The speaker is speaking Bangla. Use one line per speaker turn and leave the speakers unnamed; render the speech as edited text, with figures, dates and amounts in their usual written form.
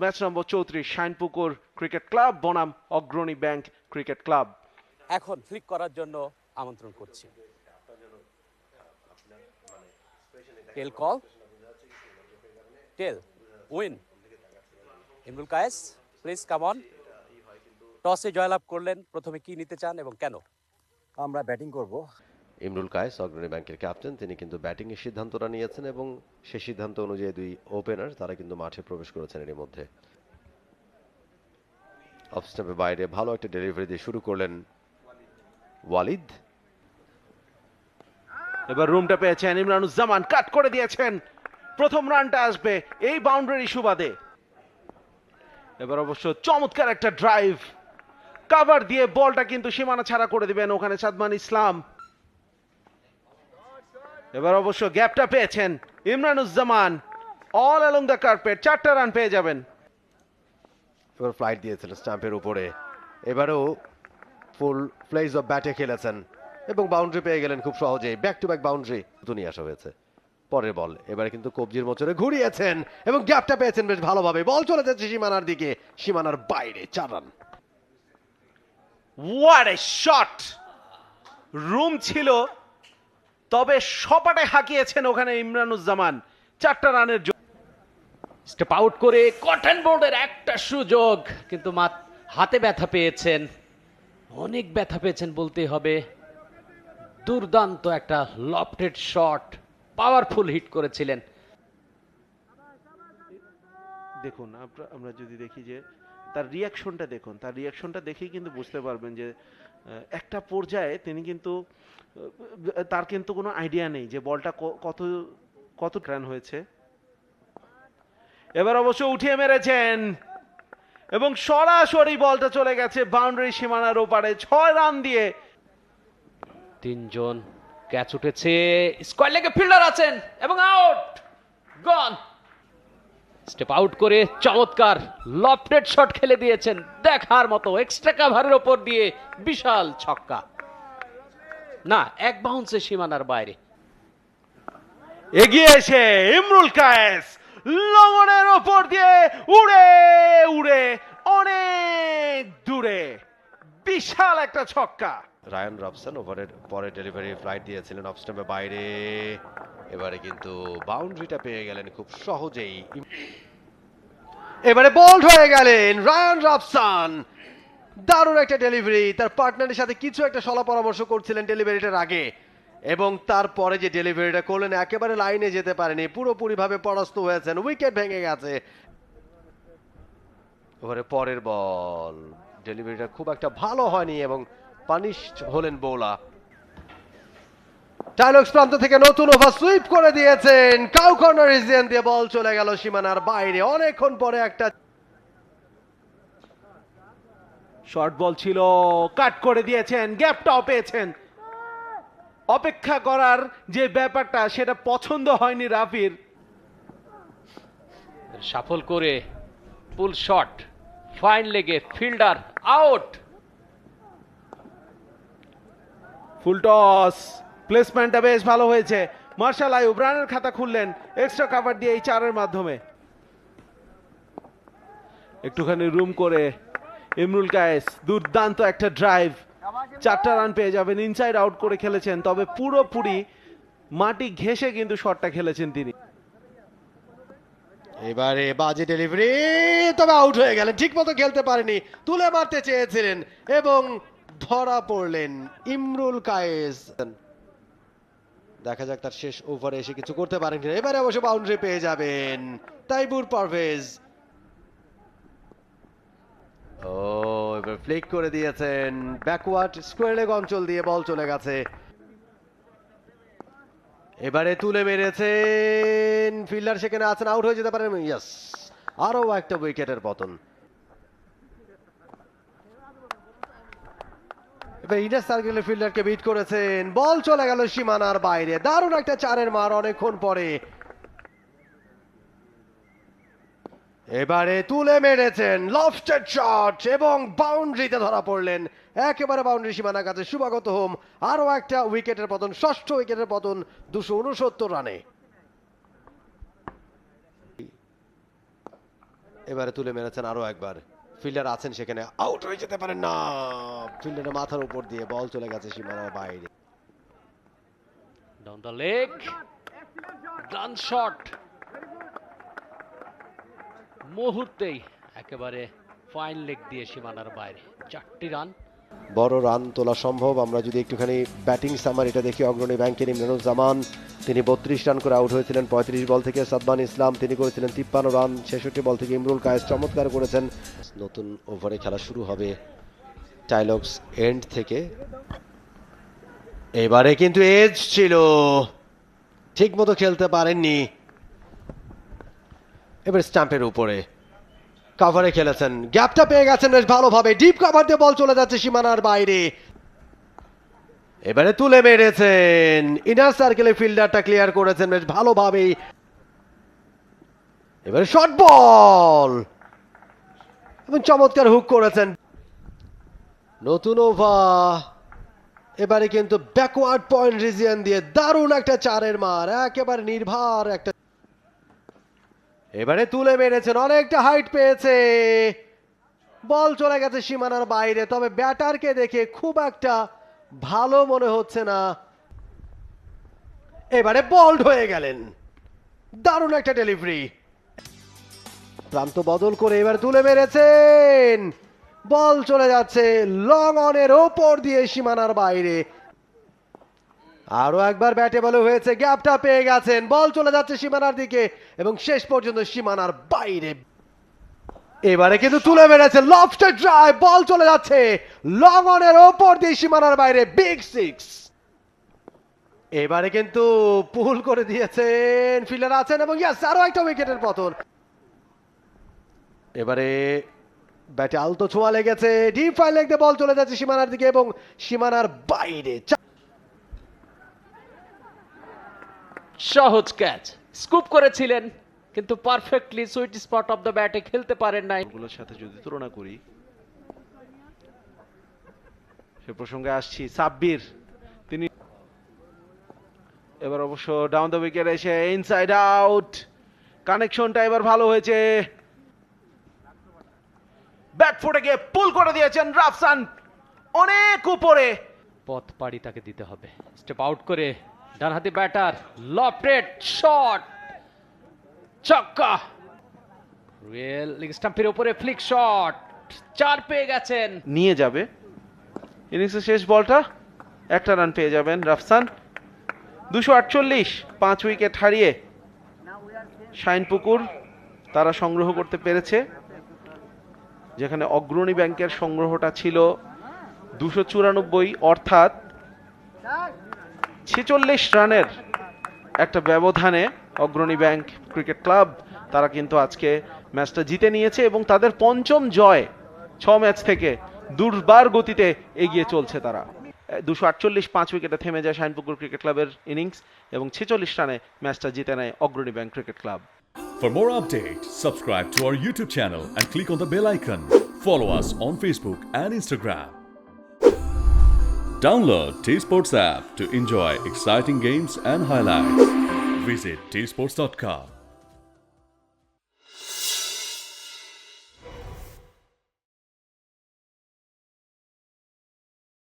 Match number 34 Shinepukur cricket club বনাম অগ্রণী ব্যাংক ক্রিকেট ক্লাব।
এখন ফ্লিক করার জন্য আমন্ত্রণ করছি। Tail call, tail win. Imrul Kayes, please come on. টসে জয়লাভ করলেন, প্রথমে কি নিতে চান এবং কেন?
আমরা ব্যাটিং করব।
ইমরুল কায়েস অগ্রণী ব্যাংকের ক্যাপ্টেন, তিনি কিন্তু ব্যাটিংয়ের সিদ্ধান্তটা নিয়েছেন এবং সেই সিদ্ধান্ত অনুযায়ী দুই ওপেনার তারা কিন্তু মাঠে প্রবেশ করেছেন। এর মধ্যে অফ স্টাম্পের বাইরে ভালো একটা ডেলিভারি দিয়ে শুরু করলেন ওয়ালিদ।
এবার রুমটা পেয়েছেন ইমরানুজ্জামান, কাট করে দিয়েছেন। প্রথম রানটা আসবে এই বাউন্ডারি সুবাদে। এবার অবশ্য চমৎকার একটা ড্রাইভ, কভার দিয়ে বলটা কিন্তু সীমানা ছাড়া করে দিবেন ওখানে সাদমান ইসলাম। এবার অবশ্য গ্যাপটা পেয়েছেন Imranuzzaman, all along the carpet, 4টা রান পেয়ে যাবেন।
এবার ফ্লাইট দিয়েছেন স্টাম্পের উপরে, এবারেও ফুল ফ্লেজ অফ ব্যাটে খেলেছেন এবং বাউন্ডারি পেয়ে গেলেন খুব সহজেই। ব্যাক টু ব্যাক বাউন্ডারি নিয়ে আসা হয়েছে। পরের বল এবারে কিন্তু কবজির মোচরে ঘুরিয়েছেন এবং গ্যাপটা পেয়েছেন বেশ ভালোভাবে। বল চলে যাচ্ছে সীমানার দিকে, সীমানার বাইরে, 4 run.
What a shot! Room ছিল, তবে সপাটে হাঁকিয়েছেন ওখানে ইমরানুজ্জামান। 4টা রানের
স্টেপ আউট করে কটন বোর্ডের একটা সুযোগ, কিন্তু হাতে ব্যথা পেয়েছেন, অনেক ব্যথা পেয়েছেন বলতেই হবে। দুর্দান্ত একটা লফটেড শট, পাওয়ারফুল হিট করেছিলেন।
দেখুন, আমরা যদি দেখি যে তার রিয়াকশনটা দেখুন, তার রিয়াকশনটা দেখেই কিন্তু বুঝতে পারবেন যে একটা পর্যায়ে তিনি কিন্তু তার কিন্তু কোনো আইডিয়া নেই যে বলটা কত কত রান হয়েছে। এবার অবশ্য উঠিয়ে মেরেছেন এবং সরাসরি বলটা চলে গেছে বাউন্ডারি সীমানার ওপারে। 6 রান দিয়ে
3 জন ক্যাচ উঠেছে, স্কোয়ার লেগে ফিল্ডার আছেন এবং আউট, গন। স্টেপ আউট করে চমৎকার লফটেড শট খেলে দিয়েছেন, দেখার মতো। এক্সট্রা কাভারের ওপর দিয়ে বিশাল ছক্কা, না এক বাউন্সে সীমানার বাইরে।
এগিয়ে এসে ইমরুল কায়েস লঙ্গনের ওপর দিয়ে উড়ে উড়ে অনেক দূরে, বিশাল একটা ছক্কা।
রায়ান রবসন ওভারের পরে ডেলিভারি ফ্লাইট দিয়েছিলেন অফ স্টাম্পের বাইরে, এবারে কিন্তু বাউন্ডারিটা পেয়ে গেলেন খুব সহজেই। এবারে বোল্ড হয়ে গেলেন রায়ান রবসন। দারুণ একটা ডেলিভারি, তার পার্টনারের সাথে কিছু একটা সলা পরামর্শ করছিলেন ডেলিভারিটার আগে, এবং তারপরে যে ডেলিভারিটা করলেন একেবারে লাইনে যেতে পারেনি, পুরোপুরি ভাবে পরাস্ত হয়েছেন, উইকেট ভেঙে গেছে। এবারে পরের বল, ডেলিভারিটা খুব একটা ভালো হয়নি এবং পানিশড হলেন বোলা। টাইলক্স প্রান্ত থেকে নতুন ওভার সুইপ করে দিয়েছেন, কাউ কর্নার রিজিয়ন দিয়ে বল চলে গেল সীমানার বাইরে। অনেকক্ষণ পরে একটা
শর্ট বল ছিল, কাট করে দিয়েছেন, গ্যাপটাও পেয়েছেন। অপেক্ষা করার যে ব্যাপারটা সেটা পছন্দ হয়নি রাফির।
সাফল করে পুল শট, ফাইন লেগে ফিল্ডার আউট।
ফুল টস, প্লেসমেন্টটা বেশ ভালো হয়েছে। মার্শাল আইয়ুব রানের খাতা খুললেন এক্সট্রা কাভার দিয়ে এই 4-এর মাধ্যমে। একটুখানি রুম করে ইমরুল কায়েস দুর্দান্ত একটা ড্রাইভ, 4টা রান পেয়ে যাবেন। ইনসাইড আউট করে খেলেছেন, তবে পুরোপুরি মাটি ঘেঁষে কিন্তু শটটা খেলেছেন তিনি।
এবারে বাজে ডেলিভারি, তবে আউট হয়ে গেলেন, ঠিক মতো খেলতে পারেনি, তুলে মারতে চেয়েছিলেন এবং ধরা পড়লেন ইমরুল কায়েস। দেখা যাক তার শেষ ওভারে এসে কিছু করতে পারেন কিনা। এবারে অবশ্য বাউন্ডারি পেয়ে যাবেন তাইবুর পারভেজ। ও এবার ফ্লিক করে দিয়েছেন, ব্যাকওয়ার্ড স্কোয়ার লেগ অঞ্চল দিয়ে বল চলে গেছে। এবারে তুলে মেরেছেন, ফিল্ডার সেখানে আছেন, আউট হয়ে যেতে পারেন। ইয়েস, আরো একটা উইকেটের পতন। এবার ইনার সার্কেলের ফিল্ডারকে বিট করেছেন, বল চলে গেল সীমানার বাইরে। দারুণ একটা 4-এর মার অনেকক্ষণ পরে। এবারে তুলে মেরেছেন লফটেড শট এবং বাউন্ডারিতে ধরা পড়লেন, একেবারে বাউন্ডারি সীমানার কাছে শুভাগত হোম। আরো একটা উইকেটের পতন, ষষ্ঠ উইকেটের পতন 269 রানে। এবারে তুলে মেরেছেন আরো একবার, ফিল্ডার আছেন সেখানে, আউট হয়ে যেতে পারেন না, ফিল্ডারের মাথার উপর দিয়ে বল চলে গেছে সীমানার বাইরে।
ডাউন দ্য লেগ, গান শট, মুহূর্তেই একেবারে ফাইন লেগ দিয়ে সীমানার বাইরে। 4টি রান।
বড় রান তোলা সম্ভব। আমরা যদি একটুখানি ব্যাটিং সামারিটা দেখি, অগ্রণী ব্যাংকের ইমরানুজ্জামান, তিনি 32 রান করে আউট হয়েছিলেন 35 বল থেকে। সাদমান ইসলাম, তিনি করেছিলেন 53 রান 66 বল থেকে। ইমরুল কায়েস চমৎকার করেছেন। নতুন ওভারে খেলা শুরু হবে টাইলক্স এন্ড থেকে। এবারে কিন্তু এজ ছিল, ঠিক মতো খেলতে পারেননি। এবার স্টাম্পের উপরে কাভারে খেলেছেন, গ্যাপটা পেয়ে গেছেন বেশ ভালোভাবে, ডিপ কাভার দিয়ে বল চলে যাচ্ছে সীমানার বাইরে। এবারে তুলে মেরেছেন, ইনার সার্কেলে ফিল্ডারটা ক্লিয়ার করেছেন বেশ ভালোভাবেই। এবারে শর্ট বল এবং চমৎকার হুক করেছেন। নতুন ওভার, এবারে কিন্তু ব্যাকওয়ার্ড পয়েন্ট রিজিয়ন দিয়ে দারুণ একটা 4-এর মার, একেবারে নির্ভার একটা। এবারে তুলে মেরেছেন, অনেকটা হাইট পেয়েছে, বল চলে গেছে সীমানার বাইরে। তবে ব্যাটারকে দেখে খুব একটা ভালো মনে হচ্ছে না। এবারে বোল্ড হয়ে গেলেন, দারুণ একটা ডেলিভারি, প্রান্ত বদল করে এবার তুলে মেরেছেন, বল চলে যাচ্ছে লং অনের ওপর দিয়ে সীমানার বাইরে। আরো একবার ব্যাটে বলে হয়েছে, গ্যাপটা পেয়ে গেছেন, বল চলে যাচ্ছে সীমানার দিকে এবং শেষ পর্যন্ত সীমানার বাইরে। এবারে কিন্তু তুলে মেরেছে, লবস্টার ড্রাইভ, বল চলে যাচ্ছে লং অনের ওপর দিয়ে সীমানার বাইরে, বিগ 6। এবারে কিন্তু পুল করে দিয়েছেন, ফিল্ডার আছেন এবং ইয়েস, আরো একটা উইকেটের পতন। এবারে ব্যাটে আলতো ছোঁয়া লেগেছে, ডিপ ফাইন লেগ দিয়ে বল চলে যাচ্ছে সীমানার দিকে এবং সীমানার বাইরে।
সহজ ক্যাচ, স্কুপ করেছিলেন কিন্তু perfectly sweet spot of the ব্যাটে খেলতে পারেন নাই।
গুলোর সাথে যদি তুলনা করি, সে প্রসঙ্গে আসছি, সাব্বির তিনি এবার অবশ্য ডাউন দ্য উইকেট এসে ইনসাইড আউট, কানেকশনটা এবার ভালো হয়েছে, ব্যাট ফুটে গিয়ে পুল করে দিয়েছেন রাফসান অনেক উপরে।
পথ পাড়ি তাকে দিতে হবে। স্টেপ আউট করে ডানহাতি ব্যাটার, লফটেড শট, ছক্কা, রিয়েল লেগ স্টাম্পের উপরে ফ্লিক শট, 4 পেয়ে গেছেন।
নিয়ে যাবে ইনিংসের শেষ বলটা, একটা রান পেয়ে যাবেন রাফসান। 248, 5 উইকেট হারিয়ে শাইনপুকুর তারা সংগ্রহ করতে পেরেছে, যেখানে অগ্রণী ব্যাংকের সংগ্রহটা ছিল 294, অর্থাৎ 46 রানের একটা ব্যবধানে অগ্রণী ব্যাংক ক্রিকেট ক্লাব তারা কিন্তু আজকে ম্যাচটা জিতে নিয়েছে এবং তাদের পঞ্চম জয় 6 ম্যাচ থেকে দুর্বার গতিতে এগিয়ে চলছে তারা। 248, 5 উইকেটে থেমে যায় শাইনপুকুর ক্রিকেট ক্লাবের ইনিংস এবং 46 রানে ম্যাচটা জিতে নেয় অগ্রণী bank cricket club.
For more updates, subscribe to our YouTube channel and click on the bell icon. Follow us on Facebook and Instagram. Download T-Sports app to enjoy exciting games and highlights. Visit tsports.com.